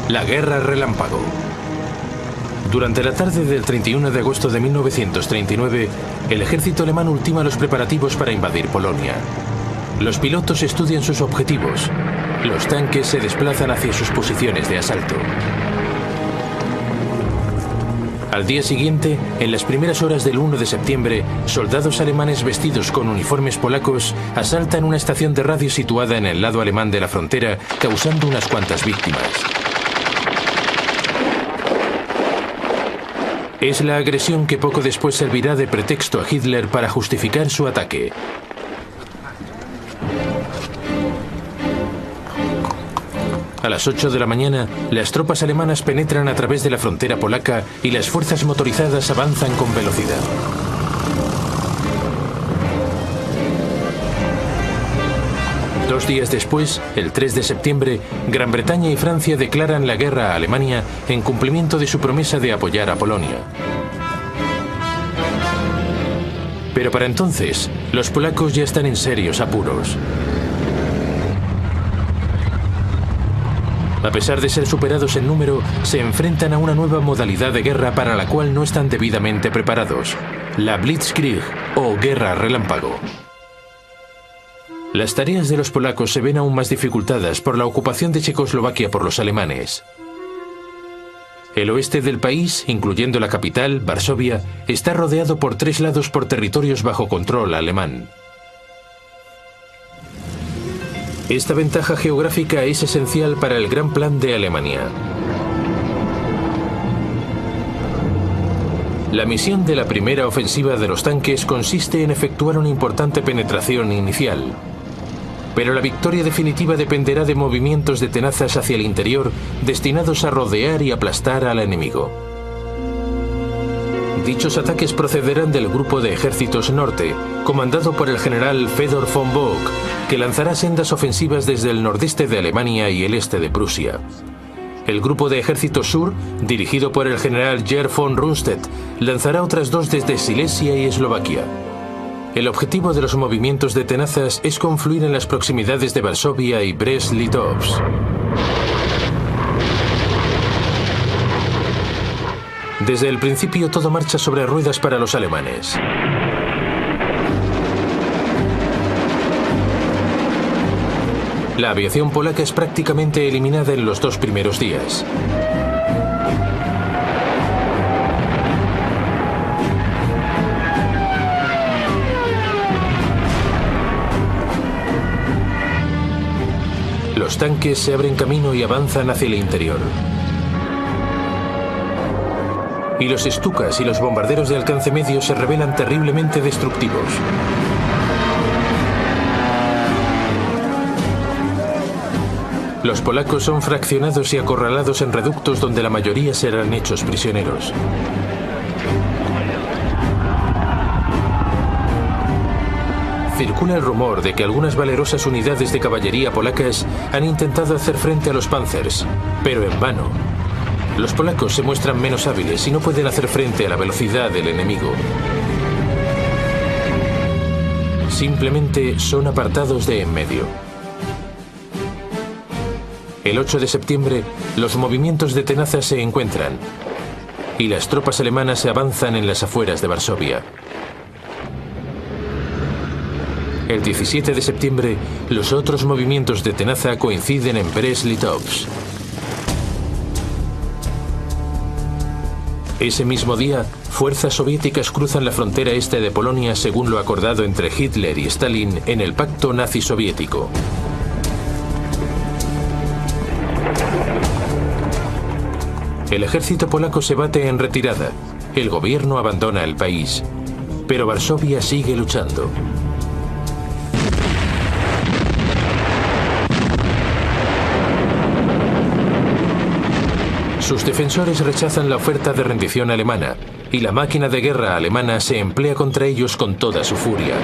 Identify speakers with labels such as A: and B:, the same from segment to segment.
A: La Guerra Relámpago. Durante la tarde del 31 de agosto de 1939, el ejército alemán ultima los preparativos para invadir Polonia. Los pilotos estudian sus objetivos. Los tanques se desplazan hacia sus posiciones de asalto. Al día siguiente, en las primeras horas del 1 de septiembre, soldados alemanes vestidos con uniformes polacos asaltan una estación de radio situada en el lado alemán de la frontera, causando unas cuantas víctimas. Es la agresión que poco después servirá de pretexto a Hitler para justificar su ataque. A las 8 de la mañana, las tropas alemanas penetran a través de la frontera polaca y las fuerzas motorizadas avanzan con velocidad. Dos días después, el 3 de septiembre, Gran Bretaña y Francia declaran la guerra a Alemania en cumplimiento de su promesa de apoyar a Polonia. Pero para entonces, los polacos ya están en serios apuros. A pesar de ser superados en número, se enfrentan a una nueva modalidad de guerra para la cual no están debidamente preparados: la Blitzkrieg o Guerra Relámpago. Las tareas de los polacos se ven aún más dificultadas por la ocupación de Checoslovaquia por los alemanes. El oeste del país, incluyendo la capital, Varsovia, está rodeado por tres lados por territorios bajo control alemán. Esta ventaja geográfica es esencial para el gran plan de Alemania. La misión de la primera ofensiva de los tanques consiste en efectuar una importante penetración inicial. Pero la victoria definitiva dependerá de movimientos de tenazas hacia el interior destinados a rodear y aplastar al enemigo. Dichos ataques procederán del Grupo de Ejércitos Norte, comandado por el general Fedor von Bock, que lanzará sendas ofensivas desde el nordeste de Alemania y el este de Prusia. El Grupo de Ejércitos Sur, dirigido por el general Gerd von Rundstedt, lanzará otras dos desde Silesia y Eslovaquia. El objetivo de los movimientos de tenazas es confluir en las proximidades de Varsovia y Brest-Litovsk. Desde el principio todo marcha sobre ruedas para los alemanes. La aviación polaca es prácticamente eliminada en los dos primeros días. Los tanques se abren camino y avanzan hacia el interior. Y los Stukas y los bombarderos de alcance medio se revelan terriblemente destructivos. Los polacos son fraccionados y acorralados en reductos donde la mayoría serán hechos prisioneros. Circula el rumor de que algunas valerosas unidades de caballería polacas han intentado hacer frente a los Panzers, pero en vano. Los polacos se muestran menos hábiles y no pueden hacer frente a la velocidad del enemigo. Simplemente son apartados de en medio. El 8 de septiembre, los movimientos de tenazas se encuentran y las tropas alemanas se avanzan en las afueras de Varsovia. El 17 de septiembre, los otros movimientos de tenaza coinciden en Brest-Litovsk. Ese mismo día, fuerzas soviéticas cruzan la frontera este de Polonia según lo acordado entre Hitler y Stalin en el Pacto Nazi-Soviético. El ejército polaco se bate en retirada. El gobierno abandona el país. Pero Varsovia sigue luchando. Sus defensores rechazan la oferta de rendición alemana, y la máquina de guerra alemana se emplea contra ellos con toda su furia.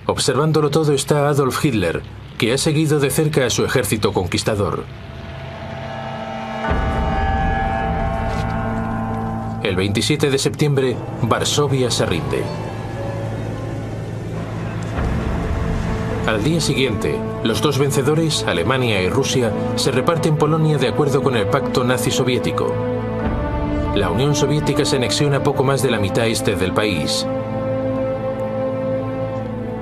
A: Observándolo todo está Adolf Hitler, que ha seguido de cerca a su ejército conquistador. El 27 de septiembre, Varsovia se rinde. Al día siguiente, los dos vencedores, Alemania y Rusia, se reparten Polonia de acuerdo con el pacto nazi-soviético. La Unión Soviética se anexiona poco más de la mitad este del país.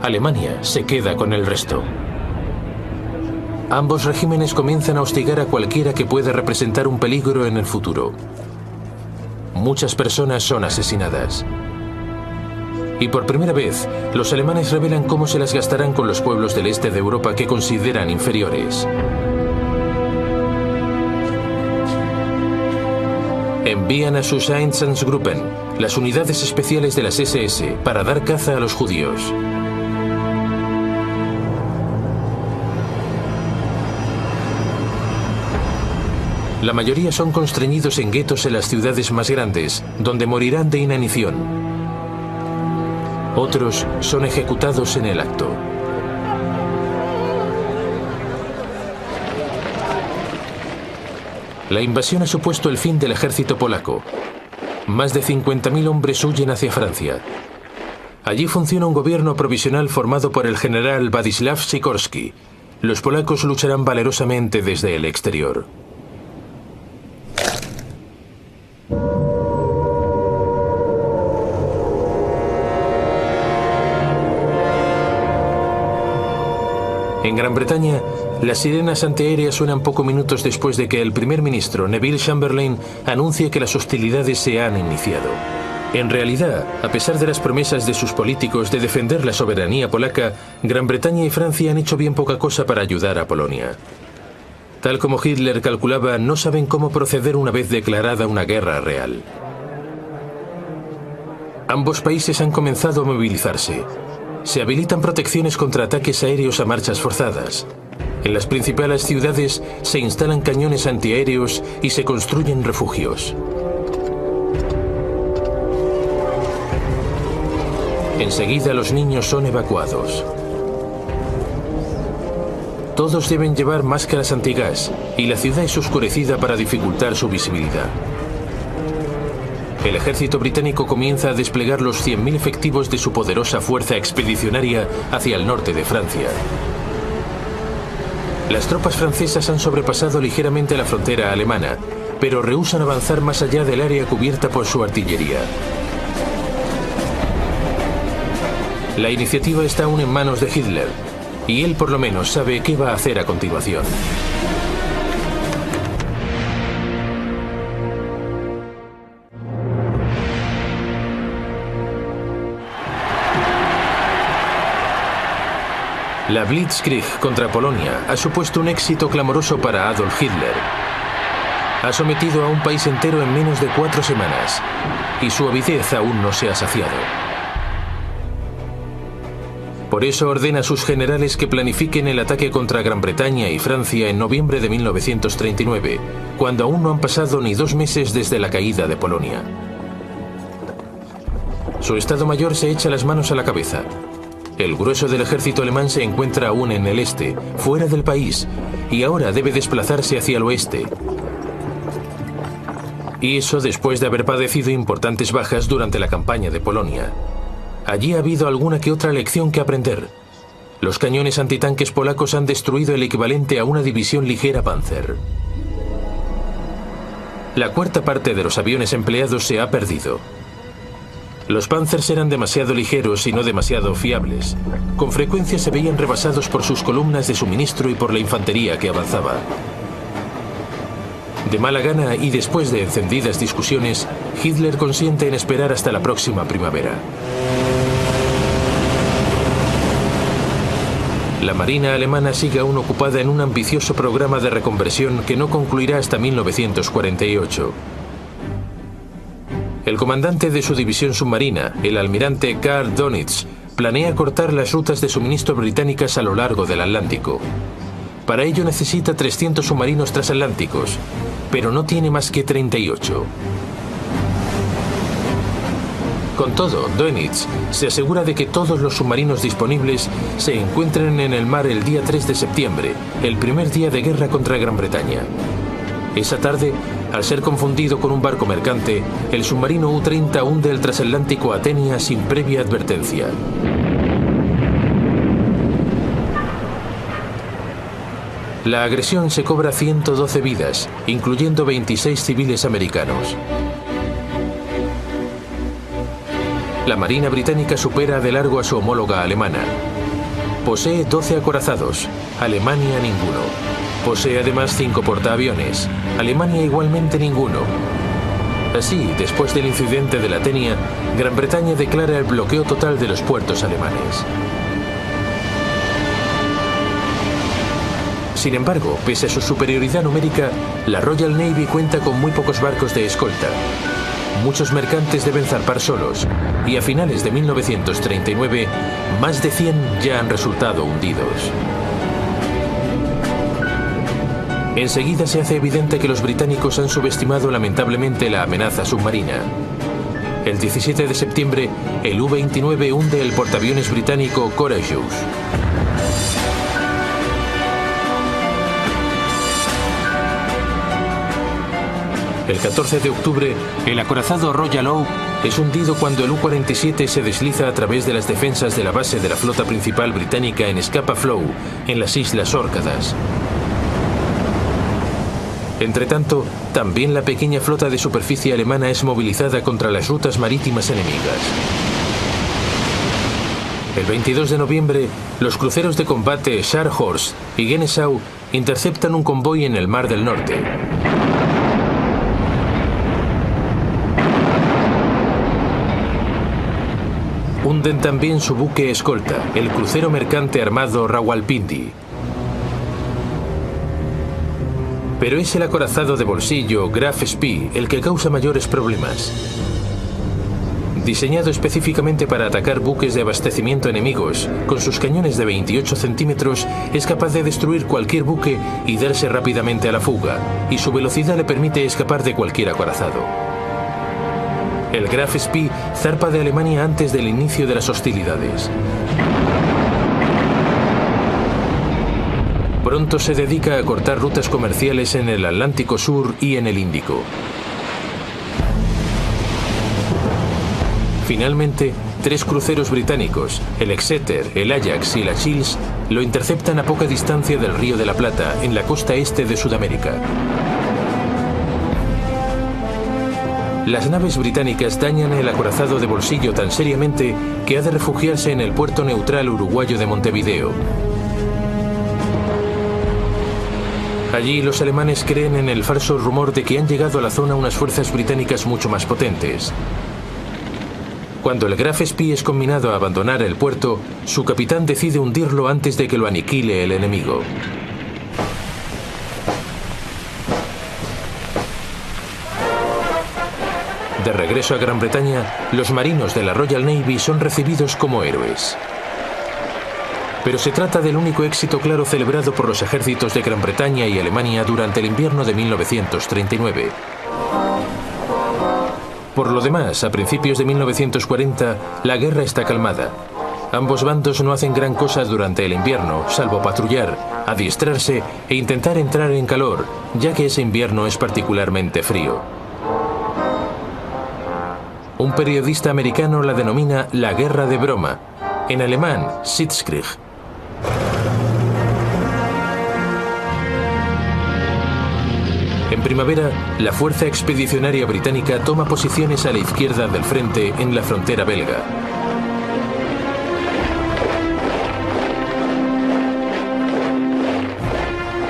A: Alemania se queda con el resto. Ambos regímenes comienzan a hostigar a cualquiera que pueda representar un peligro en el futuro. Muchas personas son asesinadas. Y por primera vez, los alemanes revelan cómo se las gastarán con los pueblos del este de Europa que consideran inferiores. Envían a sus Einsatzgruppen, las unidades especiales de las SS, para dar caza a los judíos. La mayoría son constreñidos en guetos en las ciudades más grandes, donde morirán de inanición. Otros son ejecutados en el acto. La invasión ha supuesto el fin del ejército polaco. Más de 50.000 hombres huyen hacia Francia. Allí funciona un gobierno provisional formado por el general Władysław Sikorski. Los polacos lucharán valerosamente desde el exterior. En Gran Bretaña, las sirenas antiaéreas suenan pocos minutos después de que el primer ministro Neville Chamberlain anuncie que las hostilidades se han iniciado. En realidad, a pesar de las promesas de sus políticos de defender la soberanía polaca, Gran Bretaña y Francia han hecho bien poca cosa para ayudar a Polonia. Tal como Hitler calculaba, no saben cómo proceder una vez declarada una guerra real. Ambos países han comenzado a movilizarse. Se habilitan protecciones contra ataques aéreos a marchas forzadas. En las principales ciudades se instalan cañones antiaéreos y se construyen refugios. Enseguida los niños son evacuados. Todos deben llevar máscaras antigas y la ciudad es oscurecida para dificultar su visibilidad. El ejército británico comienza a desplegar los 100.000 efectivos de su poderosa fuerza expedicionaria hacia el norte de Francia. Las tropas francesas han sobrepasado ligeramente la frontera alemana, pero rehúsan avanzar más allá del área cubierta por su artillería. La iniciativa está aún en manos de Hitler, y él por lo menos sabe qué va a hacer a continuación. La Blitzkrieg contra Polonia ha supuesto un éxito clamoroso para Adolf Hitler. Ha sometido a un país entero en menos de 4 semanas, y su avidez aún no se ha saciado. Por eso ordena a sus generales que planifiquen el ataque contra Gran Bretaña y Francia en noviembre de 1939, cuando aún no han pasado ni 2 meses desde la caída de Polonia. Su Estado Mayor se echa las manos a la cabeza. El grueso del ejército alemán se encuentra aún en el este, fuera del país, y ahora debe desplazarse hacia el oeste. Y eso después de haber padecido importantes bajas durante la campaña de Polonia. Allí ha habido alguna que otra lección que aprender. Los cañones antitanques polacos han destruido el equivalente a una división ligera Panzer. La cuarta parte de los aviones empleados se ha perdido. Los Panzers eran demasiado ligeros y no demasiado fiables. Con frecuencia se veían rebasados por sus columnas de suministro y por la infantería que avanzaba. De mala gana y después de encendidas discusiones, Hitler consiente en esperar hasta la próxima primavera. La Marina alemana sigue aún ocupada en un ambicioso programa de reconversión que no concluirá hasta 1948. El comandante de su división submarina, el almirante Karl Dönitz, planea cortar las rutas de suministro británicas a lo largo del Atlántico. Para ello necesita 300 submarinos transatlánticos, pero no tiene más que 38. Con todo, Dönitz se asegura de que todos los submarinos disponibles se encuentren en el mar el día 3 de septiembre, el primer día de guerra contra Gran Bretaña. Esa tarde, Al ser confundido con un barco mercante, el submarino U-30 hunde el transatlántico Athenia sin previa advertencia. La agresión se cobra 112 vidas, incluyendo 26 civiles americanos. La Marina británica supera de largo a su homóloga alemana. Posee 12 acorazados, Alemania ninguno. Posee además 5 portaaviones, Alemania igualmente ninguno. Así, después del incidente de la Athenia, Gran Bretaña declara el bloqueo total de los puertos alemanes. Sin embargo, pese a su superioridad numérica, la Royal Navy cuenta con muy pocos barcos de escolta. Muchos mercantes deben zarpar solos, y a finales de 1939, más de 100 ya han resultado hundidos. Enseguida se hace evidente que los británicos han subestimado lamentablemente la amenaza submarina. El 17 de septiembre, el U-29 hunde el portaaviones británico Courageous. El 14 de octubre, el acorazado Royal Oak es hundido cuando el U-47 se desliza a través de las defensas de la base de la flota principal británica en Scapa Flow, en las Islas Órcadas. Entretanto, también la pequeña flota de superficie alemana es movilizada contra las rutas marítimas enemigas. El 22 de noviembre, los cruceros de combate Scharnhorst y Genesau interceptan un convoy en el Mar del Norte. Hunden también su buque escolta, el crucero mercante armado Rawalpindi. Pero es el acorazado de bolsillo Graf Spee el que causa mayores problemas. Diseñado específicamente para atacar buques de abastecimiento enemigos, con sus cañones de 28 centímetros es capaz de destruir cualquier buque y darse rápidamente a la fuga, y su velocidad le permite escapar de cualquier acorazado. El Graf Spee zarpa de Alemania antes del inicio de las hostilidades. Pronto se dedica a cortar rutas comerciales en el Atlántico Sur y en el Índico. Finalmente, 3 cruceros británicos, el Exeter, el Ajax y la Shields, lo interceptan a poca distancia del Río de la Plata, en la costa este de Sudamérica. Las naves británicas dañan el acorazado de bolsillo tan seriamente que ha de refugiarse en el puerto neutral uruguayo de Montevideo. Allí los alemanes creen en el falso rumor de que han llegado a la zona unas fuerzas británicas mucho más potentes. Cuando el Graf Spee es conminado a abandonar el puerto, su capitán decide hundirlo antes de que lo aniquile el enemigo. De regreso a Gran Bretaña, los marinos de la Royal Navy son recibidos como héroes. Pero se trata del único éxito claro celebrado por los ejércitos de Gran Bretaña y Alemania durante el invierno de 1939. Por lo demás, a principios de 1940, la guerra está calmada. Ambos bandos no hacen gran cosa durante el invierno, salvo patrullar, adiestrarse e intentar entrar en calor, ya que ese invierno es particularmente frío. Un periodista americano la denomina la guerra de broma, en alemán Sitzkrieg. En primavera, la fuerza expedicionaria británica toma posiciones a la izquierda del frente en la frontera belga.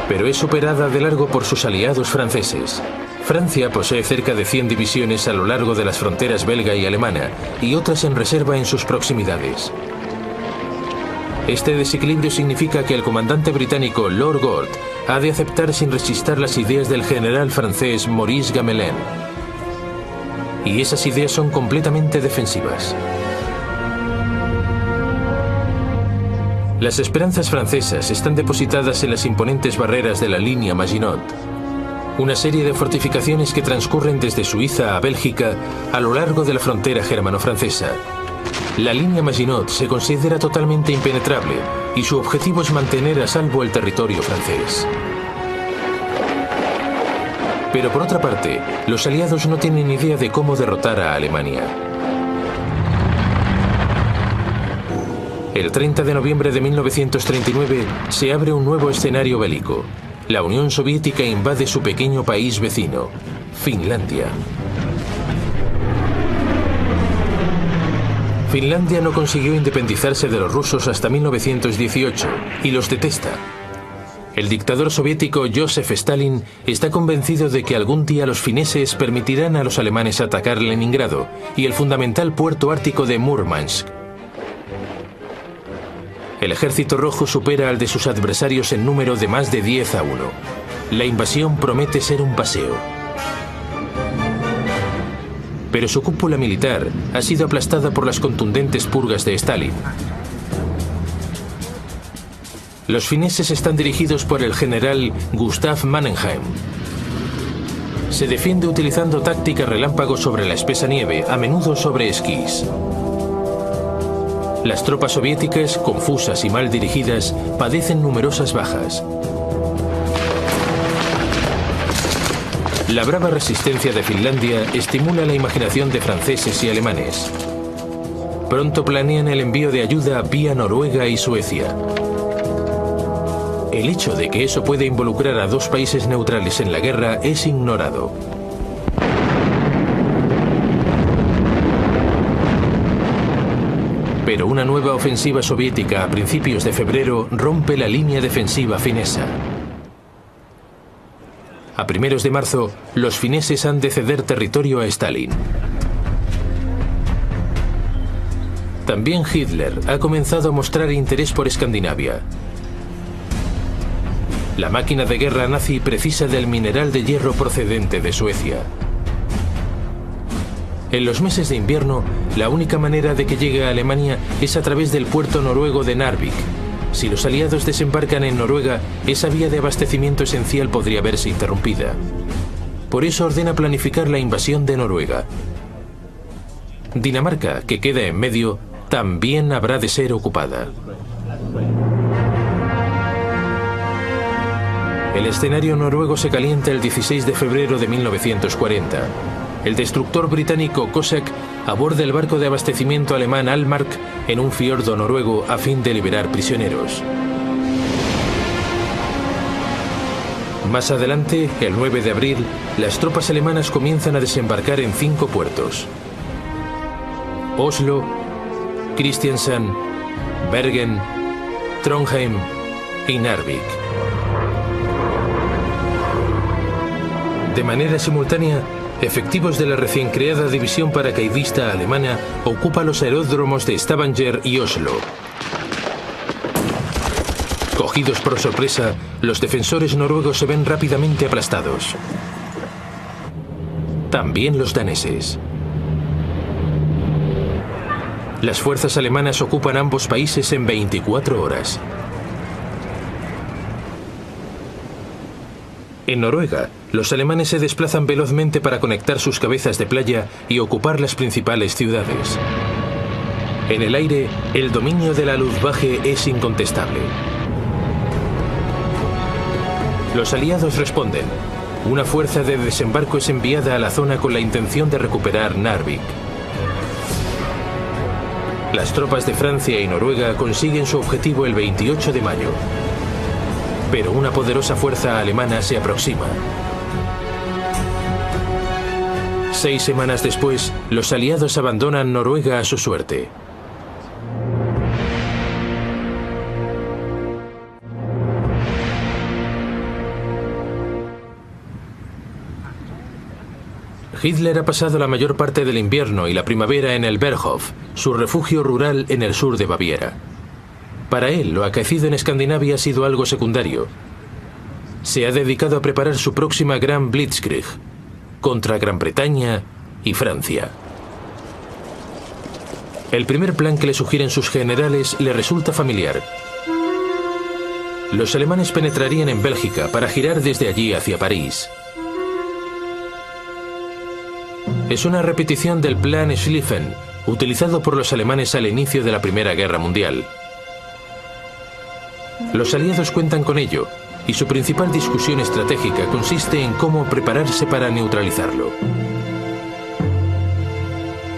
A: Pero es superada de largo por sus aliados franceses. Francia posee cerca de 100 divisiones a lo largo de las fronteras belga y alemana, y otras en reserva en sus proximidades. Este desequilibrio significa que el comandante británico Lord Gort ha de aceptar sin resistir las ideas del general francés Maurice Gamelin. Y esas ideas son completamente defensivas. Las esperanzas francesas están depositadas en las imponentes barreras de la línea Maginot, una serie de fortificaciones que transcurren desde Suiza a Bélgica a lo largo de la frontera germano-francesa. La línea Maginot se considera totalmente impenetrable y su objetivo es mantener a salvo el territorio francés. Pero por otra parte, los aliados no tienen idea de cómo derrotar a Alemania. El 30 de noviembre de 1939 se abre un nuevo escenario bélico. La Unión Soviética invade su pequeño país vecino, Finlandia. Finlandia no consiguió independizarse de los rusos hasta 1918 y los detesta. El dictador soviético Joseph Stalin está convencido de que algún día los fineses permitirán a los alemanes atacar Leningrado y el fundamental puerto ártico de Murmansk. El ejército rojo supera al de sus adversarios en número de más de 10-1. La invasión promete ser un paseo. Pero su cúpula militar ha sido aplastada por las contundentes purgas de Stalin. Los fineses están dirigidos por el general Gustav Mannerheim. Se defiende utilizando tácticas relámpago sobre la espesa nieve, a menudo sobre esquís. Las tropas soviéticas, confusas y mal dirigidas, padecen numerosas bajas. La brava resistencia de Finlandia estimula la imaginación de franceses y alemanes. Pronto planean el envío de ayuda vía Noruega y Suecia. El hecho de que eso puede involucrar a dos países neutrales en la guerra es ignorado. Pero una nueva ofensiva soviética a principios de febrero rompe la línea defensiva finesa. A primeros de marzo, los fineses han de ceder territorio a Stalin. También Hitler ha comenzado a mostrar interés por Escandinavia. La máquina de guerra nazi precisa del mineral de hierro procedente de Suecia. En los meses de invierno, la única manera de que llegue a Alemania es a través del puerto noruego de Narvik. Si los aliados desembarcan en Noruega, esa vía de abastecimiento esencial podría verse interrumpida. Por eso ordena planificar la invasión de Noruega. Dinamarca, que queda en medio, también habrá de ser ocupada. El escenario noruego se calienta el 16 de febrero de 1940. El destructor británico Cossack aborda el barco de abastecimiento alemán Altmark en un fiordo noruego a fin de liberar prisioneros. Más adelante, el 9 de abril, las tropas alemanas comienzan a desembarcar en 5 puertos: Oslo, Kristiansand, Bergen, Trondheim y Narvik. De manera simultánea, efectivos de la recién creada división paracaidista alemana ocupan los aeródromos de Stavanger y Oslo. Cogidos por sorpresa, los defensores noruegos se ven rápidamente aplastados. También los daneses. Las fuerzas alemanas ocupan ambos países en 24 horas. En Noruega, los alemanes se desplazan velozmente para conectar sus cabezas de playa y ocupar las principales ciudades. En el aire, el dominio de la Luftwaffe es incontestable. Los aliados responden. Una fuerza de desembarco es enviada a la zona con la intención de recuperar Narvik. Las tropas de Francia y Noruega consiguen su objetivo el 28 de mayo. Pero una poderosa fuerza alemana se aproxima. 6 semanas después, los aliados abandonan Noruega a su suerte. Hitler ha pasado la mayor parte del invierno y la primavera en el Berghof, su refugio rural en el sur de Baviera. Para él, lo acaecido en Escandinavia ha sido algo secundario. Se ha dedicado a preparar su próxima gran Blitzkrieg contra Gran Bretaña y Francia. El primer plan que le sugieren sus generales le resulta familiar. Los alemanes penetrarían en Bélgica para girar desde allí hacia París. Es una repetición del plan Schlieffen, utilizado por los alemanes al inicio de la Primera Guerra Mundial. Los aliados cuentan con ello, y su principal discusión estratégica consiste en cómo prepararse para neutralizarlo.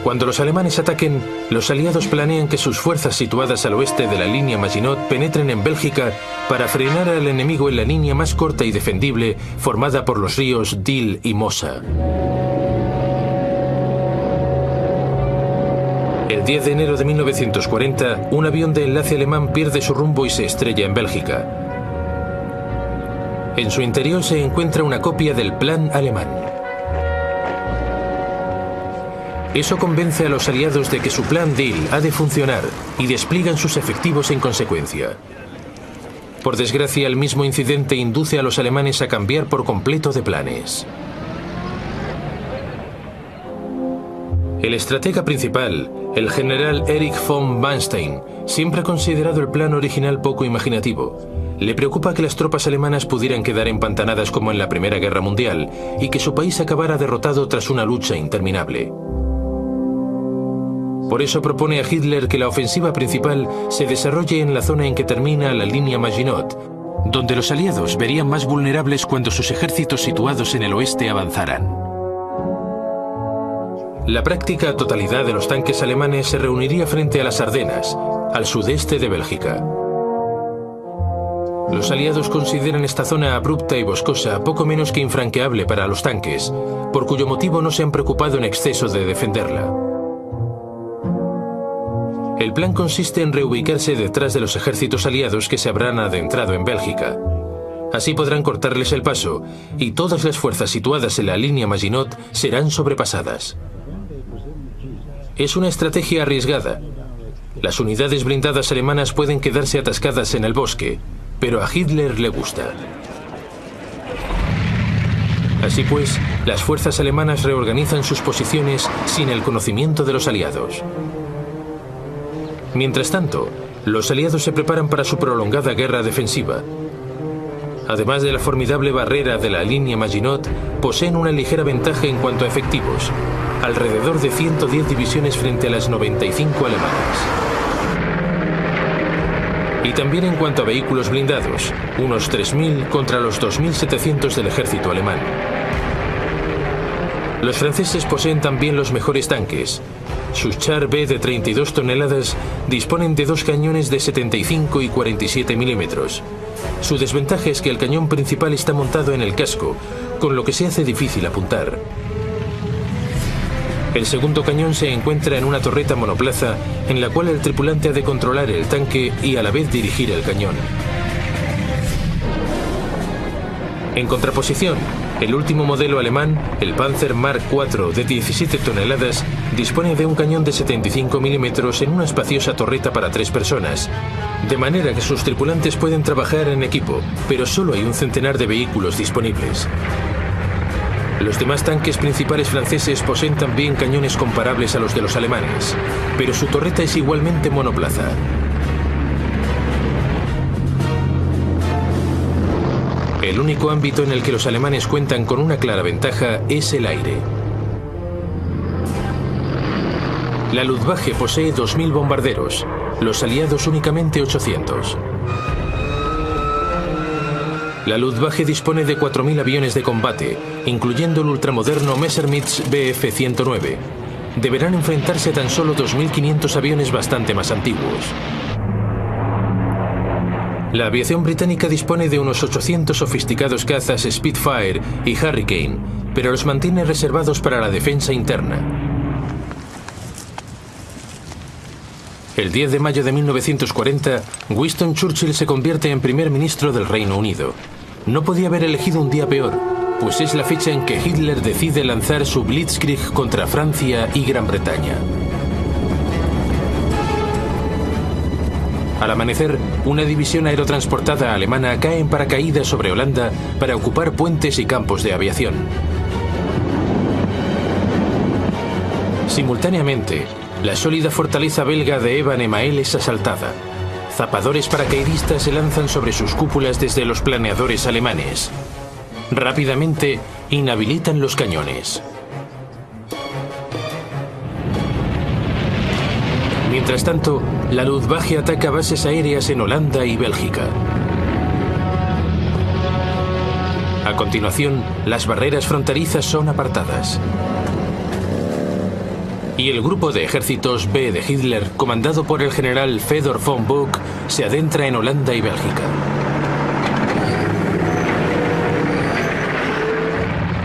A: Cuando los alemanes ataquen, los aliados planean que sus fuerzas situadas al oeste de la línea Maginot penetren en Bélgica para frenar al enemigo en la línea más corta y defendible formada por los ríos Dil y Mosa. El 10 de enero de 1940, un avión de enlace alemán pierde su rumbo y se estrella en Bélgica. En su interior se encuentra una copia del plan alemán. Eso convence a los aliados de que su plan Dil ha de funcionar y despliegan sus efectivos en consecuencia. Por desgracia, el mismo incidente induce a los alemanes a cambiar por completo de planes. El estratega principal, el general Erich von Manstein, siempre ha considerado el plan original poco imaginativo. Le preocupa que las tropas alemanas pudieran quedar empantanadas como en la Primera Guerra Mundial y que su país acabara derrotado tras una lucha interminable. Por eso propone a Hitler que la ofensiva principal se desarrolle en la zona en que termina la línea Maginot, donde los aliados verían más vulnerables cuando sus ejércitos situados en el oeste avanzaran. La práctica totalidad de los tanques alemanes se reuniría frente a las Ardenas, al sudeste de Bélgica. Los aliados consideran esta zona abrupta y boscosa poco menos que infranqueable para los tanques, por cuyo motivo no se han preocupado en exceso de defenderla. El plan consiste en reubicarse detrás de los ejércitos aliados que se habrán adentrado en Bélgica. Así podrán cortarles el paso, y todas las fuerzas situadas en la línea Maginot serán sobrepasadas. Es una estrategia arriesgada. Las unidades blindadas alemanas pueden quedarse atascadas en el bosque, pero a Hitler le gusta. Así pues, las fuerzas alemanas reorganizan sus posiciones sin el conocimiento de los aliados. Mientras tanto, los aliados se preparan para su prolongada guerra defensiva. Además de la formidable barrera de la línea Maginot, poseen una ligera ventaja en cuanto a efectivos, alrededor de 110 divisiones frente a las 95 alemanas. Y también en cuanto a vehículos blindados, unos 3.000 contra los 2.700 del ejército alemán. Los franceses poseen también los mejores tanques. Sus Char B de 32 toneladas disponen de dos cañones de 75 y 47 milímetros. Su desventaja es que el cañón principal está montado en el casco, con lo que se hace difícil apuntar. El segundo cañón se encuentra en una torreta monoplaza en la cual el tripulante ha de controlar el tanque y a la vez dirigir el cañón. En contraposición, el último modelo alemán, el Panzer Mark IV de 17 toneladas, dispone de un cañón de 75 milímetros en una espaciosa torreta para 3 personas, de manera que sus tripulantes pueden trabajar en equipo, pero solo hay un centenar de vehículos disponibles. Los demás tanques principales franceses poseen también cañones comparables a los de los alemanes, pero su torreta es igualmente monoplaza. El único ámbito en el que los alemanes cuentan con una clara ventaja es el aire. La Luftwaffe posee 2.000 bombarderos, los aliados únicamente 800. La Luftwaffe dispone de 4.000 aviones de combate, incluyendo el ultramoderno Messerschmitt Bf-109. Deberán enfrentarse a tan solo 2.500 aviones bastante más antiguos. La aviación británica dispone de unos 800 sofisticados cazas Spitfire y Hurricane, pero los mantiene reservados para la defensa interna. El 10 de mayo de 1940, Winston Churchill se convierte en primer ministro del Reino Unido. No podía haber elegido un día peor, pues es la fecha en que Hitler decide lanzar su Blitzkrieg contra Francia y Gran Bretaña. Al amanecer, una división aerotransportada alemana cae en paracaídas sobre Holanda para ocupar puentes y campos de aviación. Simultáneamente, la sólida fortaleza belga de Eban-Emael es asaltada. Zapadores paracaidistas se lanzan sobre sus cúpulas desde los planeadores alemanes. Rápidamente, inhabilitan los cañones. Mientras tanto, la Luftwaffe ataca bases aéreas en Holanda y Bélgica. A continuación, las barreras fronterizas son apartadas. Y el grupo de ejércitos B de Hitler, comandado por el general Fedor von Bock, se adentra en Holanda y Bélgica.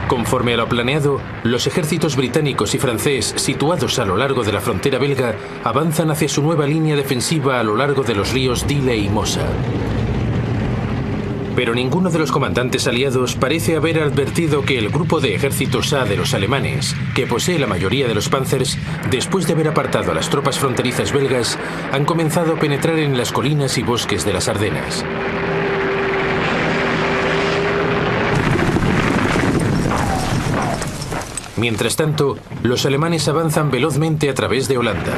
A: Conforme a lo planeado, los ejércitos británicos y francés situados a lo largo de la frontera belga avanzan hacia su nueva línea defensiva a lo largo de los ríos Dyle y Mosa. Pero ninguno de los comandantes aliados parece haber advertido que el grupo de ejércitos A de los alemanes, que posee la mayoría de los Panzers, después de haber apartado a las tropas fronterizas belgas, han comenzado a penetrar en las colinas y bosques de las Ardenas. Mientras tanto, los alemanes avanzan velozmente a través de Holanda.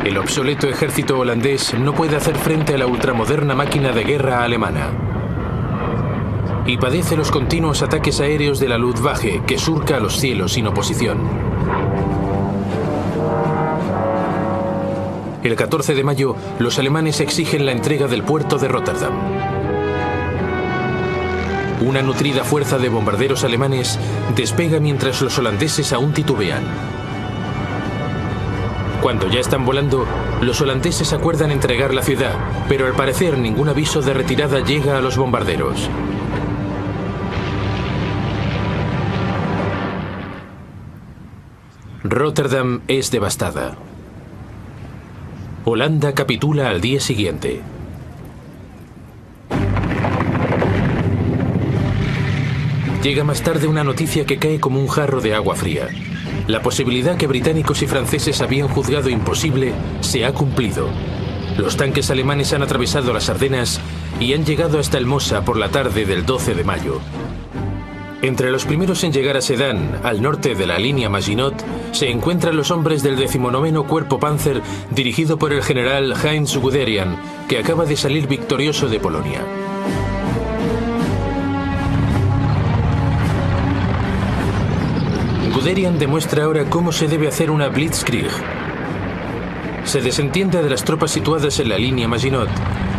A: El obsoleto ejército holandés no puede hacer frente a la ultramoderna máquina de guerra alemana y padece los continuos ataques aéreos de la Luftwaffe, que surca los cielos sin oposición. El 14 de mayo, los alemanes exigen la entrega del puerto de Rotterdam. Una nutrida fuerza de bombarderos alemanes despega mientras los holandeses aún titubean. Cuando ya están volando, los holandeses acuerdan entregar la ciudad, pero al parecer ningún aviso de retirada llega a los bombarderos. Rotterdam es devastada. Holanda capitula al día siguiente. Llega más tarde una noticia que cae como un jarro de agua fría. La posibilidad que británicos y franceses habían juzgado imposible se ha cumplido. Los tanques alemanes han atravesado las Ardenas y han llegado hasta el Mosa por la tarde del 12 de mayo. Entre los primeros en llegar a Sedan, al norte de la línea Maginot, se encuentran los hombres del 19º Cuerpo Panzer, dirigido por el general Heinz Guderian, que acaba de salir victorioso de Polonia. Guderian demuestra ahora cómo se debe hacer una Blitzkrieg. Se desentiende de las tropas situadas en la línea Maginot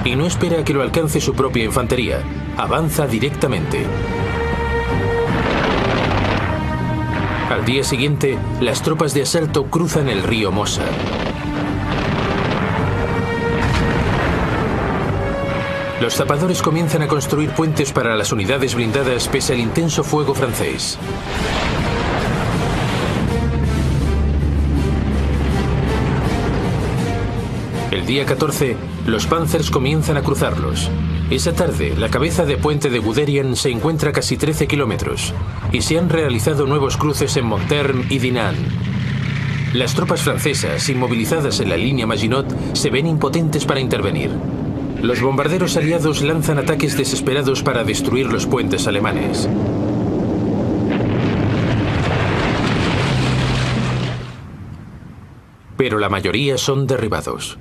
A: y no espera a que lo alcance su propia infantería. Avanza directamente. Al día siguiente, las tropas de asalto cruzan el río Mosa. Los zapadores comienzan a construir puentes para las unidades blindadas pese al intenso fuego francés. El día 14, los Panzers comienzan a cruzarlos. Esa tarde, la cabeza de puente de Guderian se encuentra a casi 13 kilómetros y se han realizado nuevos cruces en Montherm y Dinant. Las tropas francesas, inmovilizadas en la línea Maginot, se ven impotentes para intervenir. Los bombarderos aliados lanzan ataques desesperados para destruir los puentes alemanes. Pero la mayoría son derribados.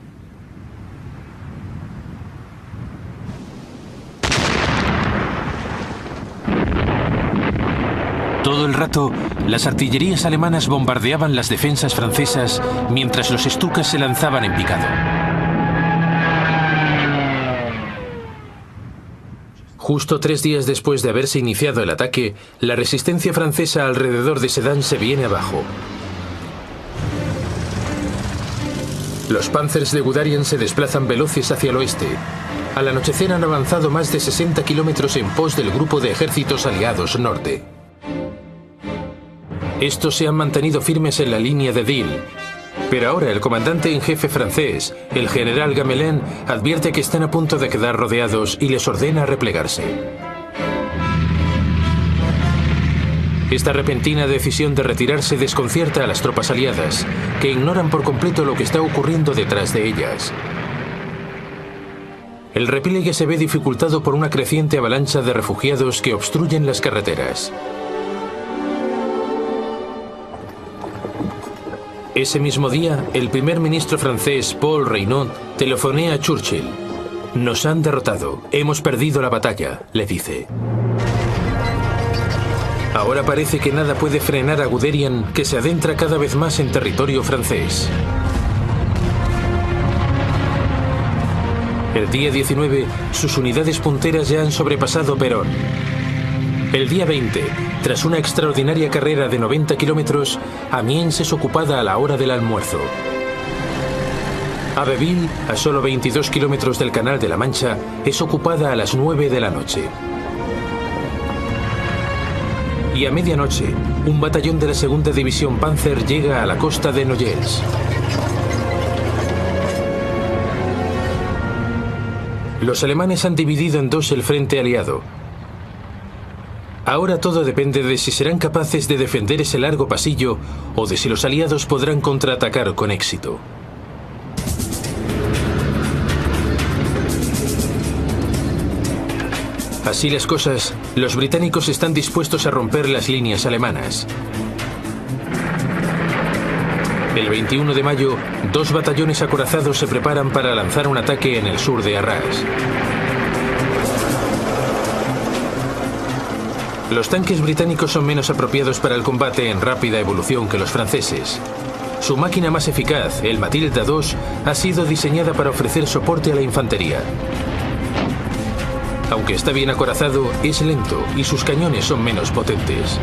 A: Todo el rato, las artillerías alemanas bombardeaban las defensas francesas mientras los Stukas se lanzaban en picado. Justo 3 días después de haberse iniciado el ataque, la resistencia francesa alrededor de Sedan se viene abajo. Los Panzers de Guderian se desplazan veloces hacia el oeste. Al anochecer han avanzado más de 60 kilómetros en pos del grupo de ejércitos aliados norte. Estos se han mantenido firmes en la línea de Dyle, pero ahora el comandante en jefe francés, el general Gamelin, advierte que están a punto de quedar rodeados y les ordena replegarse. Esta repentina decisión de retirarse desconcierta a las tropas aliadas, que ignoran por completo lo que está ocurriendo detrás de ellas. El repliegue se ve dificultado por una creciente avalancha de refugiados que obstruyen las carreteras. Ese mismo día, el primer ministro francés, Paul Reynaud, telefonea a Churchill. «Nos han derrotado. Hemos perdido la batalla», le dice. Ahora parece que nada puede frenar a Guderian, que se adentra cada vez más en territorio francés. El día 19, sus unidades punteras ya han sobrepasado Perón. El día 20, tras una extraordinaria carrera de 90 kilómetros, Amiens es ocupada a la hora del almuerzo. Abbeville, a solo 22 kilómetros del Canal de la Mancha, es ocupada a las 9 de la noche. Y a medianoche, un batallón de la segunda división Panzer llega a la costa de Noyelles. Los alemanes han dividido en dos el frente aliado. Ahora todo depende de si serán capaces de defender ese largo pasillo o de si los aliados podrán contraatacar con éxito. Así las cosas, los británicos están dispuestos a romper las líneas alemanas. El 21 de mayo, dos batallones acorazados se preparan para lanzar un ataque en el sur de Arras. Los tanques británicos son menos apropiados para el combate en rápida evolución que los franceses. Su máquina más eficaz, el Matilda II, ha sido diseñada para ofrecer soporte a la infantería. Aunque está bien acorazado, es lento y sus cañones son menos potentes.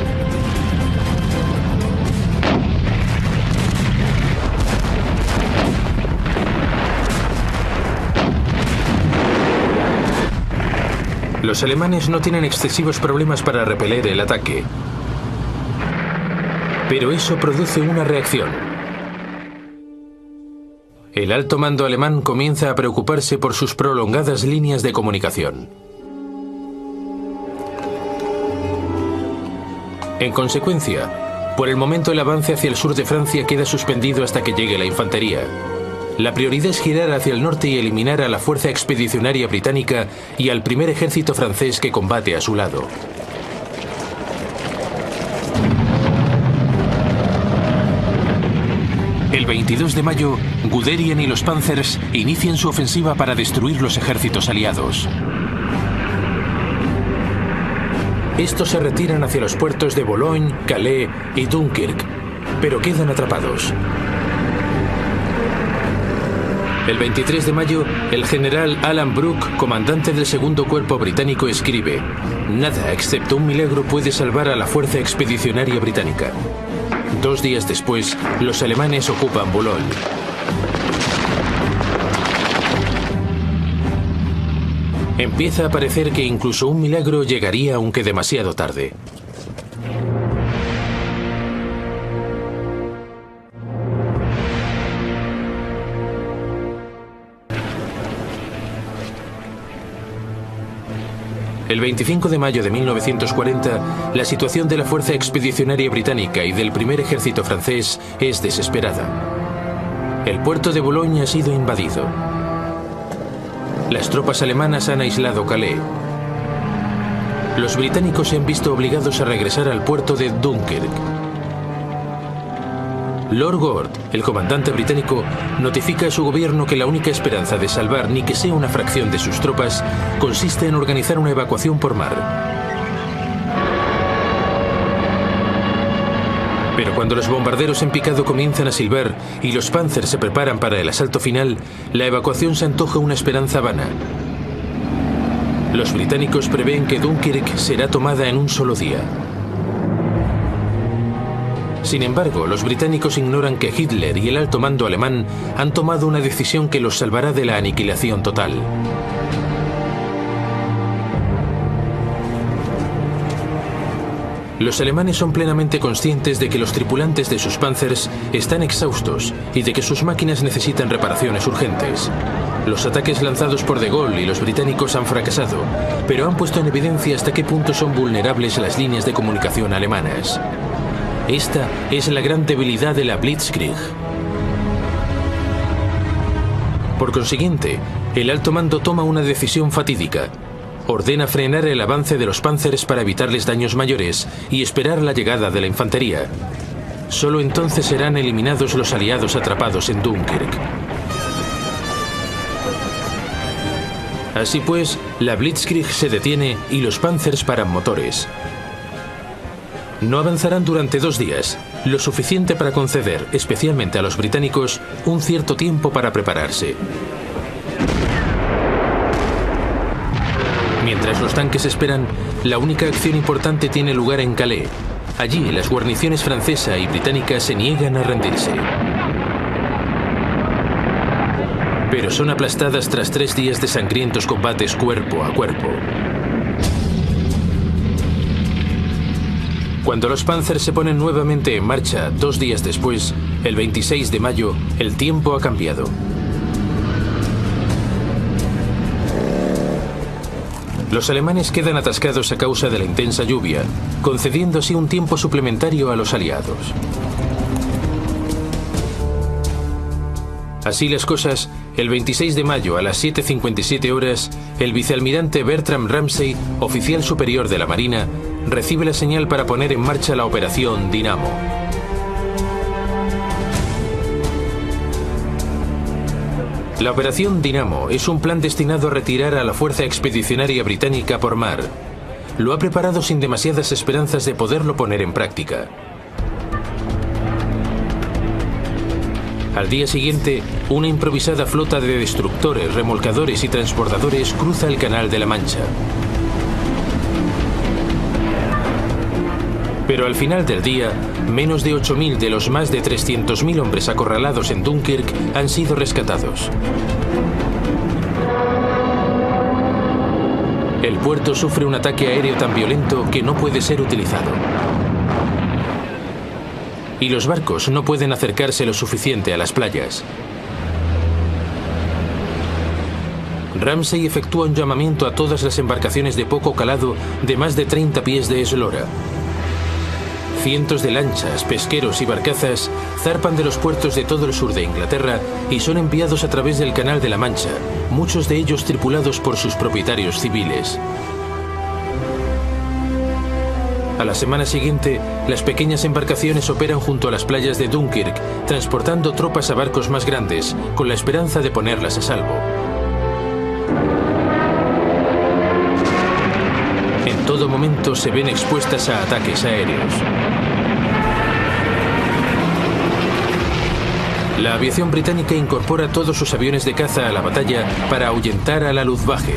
A: Los alemanes no tienen excesivos problemas para repeler el ataque. Pero eso produce una reacción. El alto mando alemán comienza a preocuparse por sus prolongadas líneas de comunicación. En consecuencia, por el momento el avance hacia el sur de Francia queda suspendido hasta que llegue la infantería. La prioridad es girar hacia el norte y eliminar a la fuerza expedicionaria británica y al primer ejército francés que combate a su lado. El 22 de mayo, Guderian y los Panzers inician su ofensiva para destruir los ejércitos aliados. Estos se retiran hacia los puertos de Boulogne, Calais y Dunkirk, pero quedan atrapados. El 23 de mayo, el general Alan Brooke, comandante del segundo cuerpo británico, escribe: "Nada excepto un milagro puede salvar a la fuerza expedicionaria británica". 2 días después, los alemanes ocupan Boulogne. Empieza a parecer que incluso un milagro llegaría aunque demasiado tarde. El 25 de mayo de 1940, la situación de la Fuerza Expedicionaria Británica y del primer ejército francés es desesperada. El puerto de Boulogne ha sido invadido. Las tropas alemanas han aislado Calais. Los británicos se han visto obligados a regresar al puerto de Dunkirk. Lord Gord, el comandante británico, notifica a su gobierno que la única esperanza de salvar ni que sea una fracción de sus tropas consiste en organizar una evacuación por mar. Pero cuando los bombarderos en picado comienzan a silbar y los Panzers se preparan para el asalto final, la evacuación se antoja una esperanza vana. Los británicos prevén que Dunkirk será tomada en un solo día. Sin embargo, los británicos ignoran que Hitler y el alto mando alemán han tomado una decisión que los salvará de la aniquilación total. Los alemanes son plenamente conscientes de que los tripulantes de sus Panzers están exhaustos y de que sus máquinas necesitan reparaciones urgentes. Los ataques lanzados por De Gaulle y los británicos han fracasado, pero han puesto en evidencia hasta qué punto son vulnerables las líneas de comunicación alemanas. Esta es la gran debilidad de la Blitzkrieg. Por consiguiente, el alto mando toma una decisión fatídica. Ordena frenar el avance de los Panzers para evitarles daños mayores y esperar la llegada de la infantería. Solo entonces serán eliminados los aliados atrapados en Dunkirk. Así pues, la Blitzkrieg se detiene y los Panzers paran motores. No avanzarán durante 2 días, lo suficiente para conceder, especialmente a los británicos, un cierto tiempo para prepararse. Mientras los tanques esperan, la única acción importante tiene lugar en Calais. Allí, las guarniciones francesa y británica se niegan a rendirse. Pero son aplastadas tras 3 días de sangrientos combates cuerpo a cuerpo. Cuando los Panzers se ponen nuevamente en marcha 2 días después, el 26 de mayo, el tiempo ha cambiado. Los alemanes quedan atascados a causa de la intensa lluvia, concediendo así un tiempo suplementario a los aliados. Así las cosas, el 26 de mayo a las 7:57 horas, el vicealmirante Bertram Ramsay, oficial superior de la Marina, recibe la señal para poner en marcha la operación Dinamo. La operación Dinamo es un plan destinado a retirar a la fuerza expedicionaria británica por mar. Lo ha preparado sin demasiadas esperanzas de poderlo poner en práctica. Al día siguiente, una improvisada flota de destructores, remolcadores y transbordadores cruza el Canal de la Mancha. Pero al final del día, menos de 8.000 de los más de 300.000 hombres acorralados en Dunkirk han sido rescatados. El puerto sufre un ataque aéreo tan violento que no puede ser utilizado. Y los barcos no pueden acercarse lo suficiente a las playas. Ramsay efectúa un llamamiento a todas las embarcaciones de poco calado de más de 30 pies de eslora. Cientos de lanchas, pesqueros y barcazas zarpan de los puertos de todo el sur de Inglaterra y son enviados a través del Canal de la Mancha, muchos de ellos tripulados por sus propietarios civiles. A la semana siguiente, las pequeñas embarcaciones operan junto a las playas de Dunkirk, transportando tropas a barcos más grandes, con la esperanza de ponerlas a salvo. En todo momento se ven expuestas a ataques aéreos. La aviación británica incorpora todos sus aviones de caza a la batalla para ahuyentar a la Luftwaffe.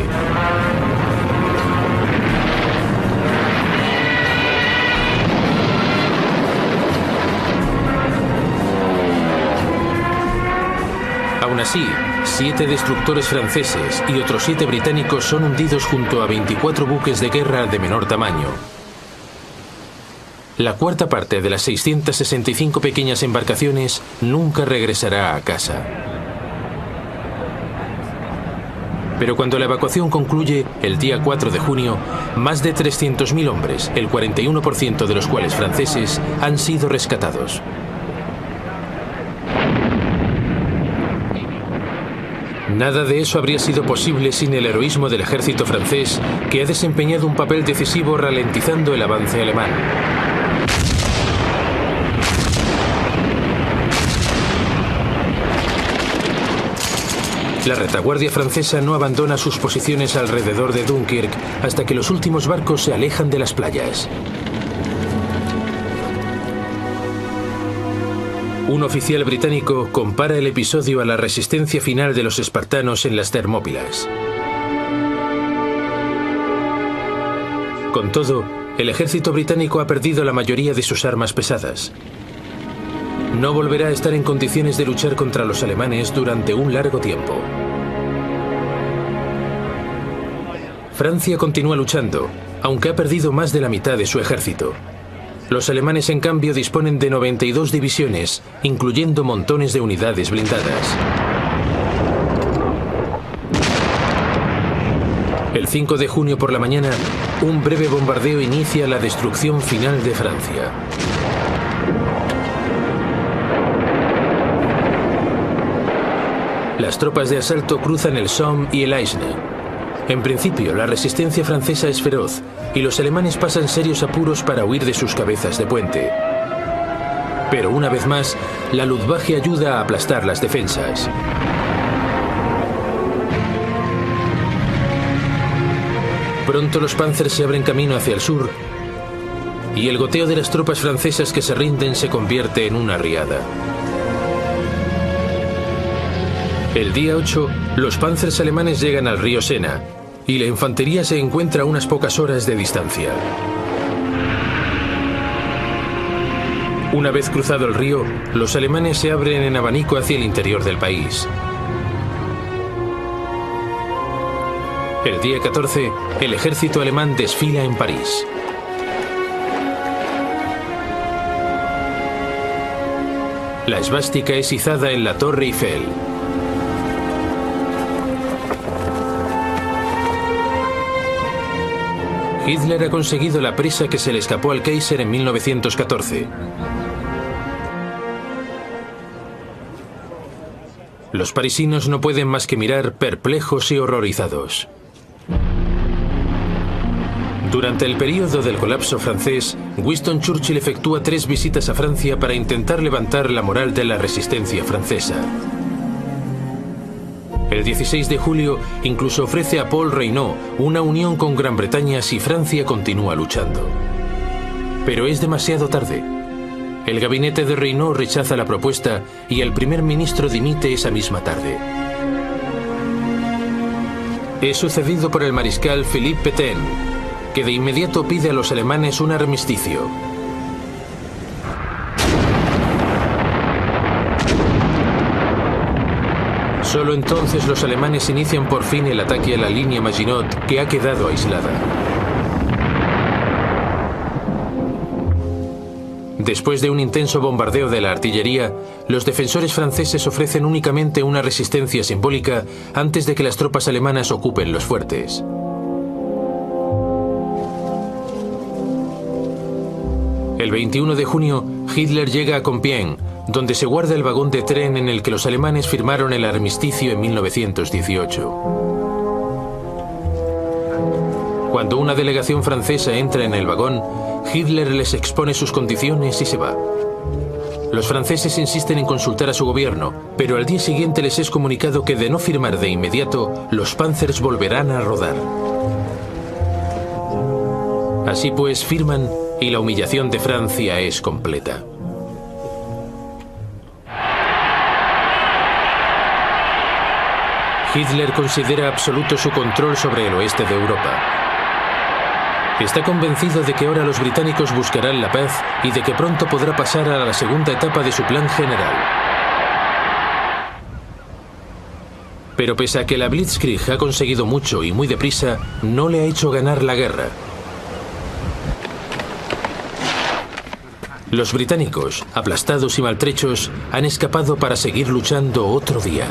A: Aún así, 7 destructores franceses y otros 7 británicos son hundidos junto a 24 buques de guerra de menor tamaño. La cuarta parte de las 665 pequeñas embarcaciones nunca regresará a casa. Pero cuando la evacuación concluye, el día 4 de junio, más de 300.000 hombres, el 41% de los cuales franceses, han sido rescatados. Nada de eso habría sido posible sin el heroísmo del ejército francés, que ha desempeñado un papel decisivo ralentizando el avance alemán. La retaguardia francesa no abandona sus posiciones alrededor de Dunkirk hasta que los últimos barcos se alejan de las playas. Un oficial británico compara el episodio a la resistencia final de los espartanos en las Termópilas. Con todo, el ejército británico ha perdido la mayoría de sus armas pesadas. No volverá a estar en condiciones de luchar contra los alemanes durante un largo tiempo. Francia continúa luchando, aunque ha perdido más de la mitad de su ejército. Los alemanes, en cambio, disponen de 92 divisiones, incluyendo montones de unidades blindadas. El 5 de junio por la mañana, un breve bombardeo inicia la destrucción final de Francia. Las tropas de asalto cruzan el Somme y el Aisne. En principio, la resistencia francesa es feroz y los alemanes pasan serios apuros para huir de sus cabezas de puente. Pero una vez más, la Luftwaffe ayuda a aplastar las defensas. Pronto los Panzers se abren camino hacia el sur y el goteo de las tropas francesas que se rinden se convierte en una riada. El día 8, los Panzers alemanes llegan al río Sena y la infantería se encuentra a unas pocas horas de distancia. Una vez cruzado el río, los alemanes se abren en abanico hacia el interior del país. El día 14, el ejército alemán desfila en París. La esvástica es izada en la Torre Eiffel. Hitler ha conseguido la presa que se le escapó al Kaiser en 1914. Los parisinos no pueden más que mirar perplejos y horrorizados. Durante el período del colapso francés, Winston Churchill efectúa 3 visitas a Francia para intentar levantar la moral de la resistencia francesa. El 16 de julio incluso ofrece a Paul Reynaud una unión con Gran Bretaña si Francia continúa luchando. Pero es demasiado tarde. El gabinete de Reynaud rechaza la propuesta y el primer ministro dimite esa misma tarde. Es sucedido por el mariscal Philippe Pétain, que de inmediato pide a los alemanes un armisticio. Solo entonces los alemanes inician por fin el ataque a la línea Maginot, que ha quedado aislada. Después de un intenso bombardeo de la artillería, los defensores franceses ofrecen únicamente una resistencia simbólica antes de que las tropas alemanas ocupen los fuertes. El 21 de junio, Hitler llega a Compiègne, donde se guarda el vagón de tren en el que los alemanes firmaron el armisticio en 1918. Cuando una delegación francesa entra en el vagón, Hitler les expone sus condiciones y se va. Los franceses insisten en consultar a su gobierno, pero al día siguiente les es comunicado que de no firmar de inmediato, los Panzers volverán a rodar. Así pues, firman y la humillación de Francia es completa. Hitler considera absoluto su control sobre el oeste de Europa. Está convencido de que ahora los británicos buscarán la paz y de que pronto podrá pasar a la segunda etapa de su plan general. Pero pese a que la Blitzkrieg ha conseguido mucho y muy deprisa, no le ha hecho ganar la guerra. Los británicos, aplastados y maltrechos, han escapado para seguir luchando otro día.